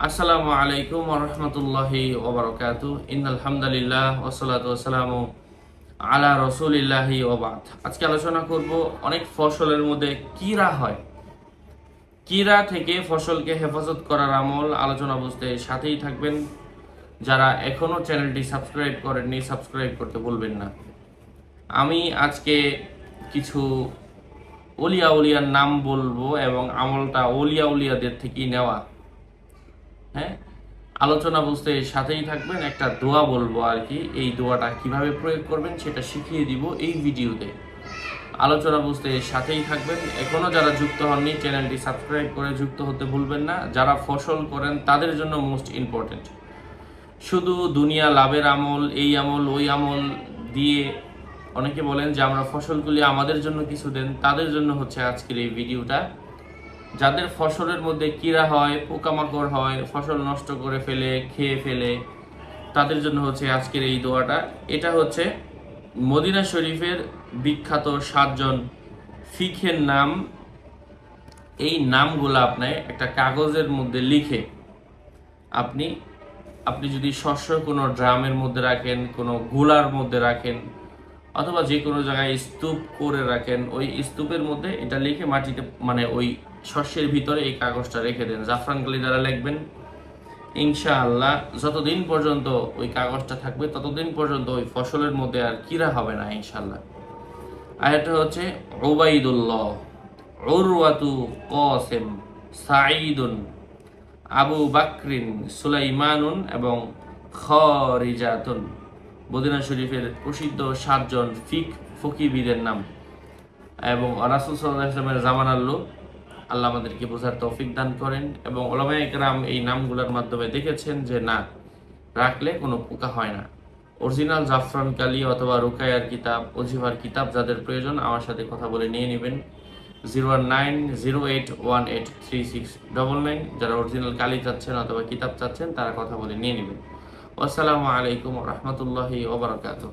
আসসালামু আলাইকুম ওয়া রাহমাতুল্লাহি ওয়া বারাকাতুহু। ইন্নাল হামদালিল্লাহ ওয়াসসালাতু ওয়াসসালামু আলা রাসূলিল্লাহি ওয়া বা'দ। আজকে আলোচনা করব অনেক ফসলের মধ্যে কীরা হয়। কীরা থেকে ফসলকে হেফাজত করার আমল আলোচনা বুঝতে সাথেই থাকবেন। যারা এখনো চ্যানেলটি সাবস্ক্রাইব করেননি সাবস্ক্রাইব করতে ভুলবেন না। আমি আজকে কিছু উলিয়ার নাম বলবো এবং আমলটা উলিয়াদের থেকেই নেওয়া। হ্যাঁ, আলোচনা বুঝতে সাথেই থাকবেন। একটা দোয়া বলবো আর কি, এই দোয়াটা কিভাবে প্রয়োগ করবেন সেটা শিখিয়ে দিব এই ভিডিওতে। আলোচনা বুঝতে সাথেই থাকবেন। এখনো যারা যুক্ত হননি চ্যানেলটি সাবস্ক্রাইব করে যুক্ত হতে ভুলবেন না। যারা ফসল করেন তাদের জন্য মোস্ট ইম্পর্টেন্ট। শুধু দুনিয়া লাভের আমল, এই আমল ওই আমল দিয়ে অনেকে বলেন যে আমরা ফসলগুলি আমাদের জন্য কিছু দেন, তাদের জন্য হচ্ছে আজকের এই ভিডিওটা। যাদের ফসলের মধ্যে কীরা হয়, পোকামাকড় হয়, ফসল নষ্ট করে ফেলে, খেয়ে ফেলে, তাদের জন্য হচ্ছে আজকের এই দোয়াটা। এটা হচ্ছে মদিনা শরীফের বিখ্যাত 7জন ফিখের নাম। এই নামগুলো আপনি একটা কাগজের মধ্যে লিখে আপনি যদি শস্য কোনো ড্রামের মধ্যে রাখেন, কোনো গোলার মধ্যে রাখেন, অথবা যে কোনো জায়গায় স্তূপ করে রাখেন, ওই স্তূপের মধ্যে এটা লিখে মাটিতে মানে ওই শস্যের ভিতরে এই কাগজটা রেখে দেন। জাফরান কালি দ্বারা লিখবেন। ইনশাআল্লাহ যতদিন পর্যন্ত ওই কাগজটা থাকবে ততদিন পর্যন্ত ওই ফসলের মধ্যে আর কীরা হবে না ইনশাআল্লাহ। আয়াতটা হচ্ছে উবাইদুল্লাহ, উরওয়াতু, কাসিম, সাঈদুন, আবু বাকরিন, সুলাইমানুন এবং খরিজাতুন। মদিনা শরীফের প্রসিদ্ধ 7জন ফকিহবিদের নাম এবং রাসূল সাল্লাল্লাহু আলাইহি ওয়াসাল্লামের জামানার লোক। আল্লাহ আমাদেরকে বোঝার তৌফিক দান করেন। এবং উলামায়ে কেরাম এই নামগুলোর মাধ্যমে দেখেছেন যে না, রাখলে কোনো পোকা হয় না। অরিজিনাল জাফরান কালি অথবা রুকায়ার কিতাব, ওজিফার কিতাব যাদের প্রয়োজন আমার সাথে কথা বলে নিয়ে নেবেন। 01908183699। যারা অরিজিনাল কালি চাচ্ছেন অথবা কিতাব চাচ্ছেন তারা কথা বলে নিয়ে নেবেন। আসসালামু আলাইকুম ওয়া রাহমাতুল্লাহি ওয়া বারাকাতুহু।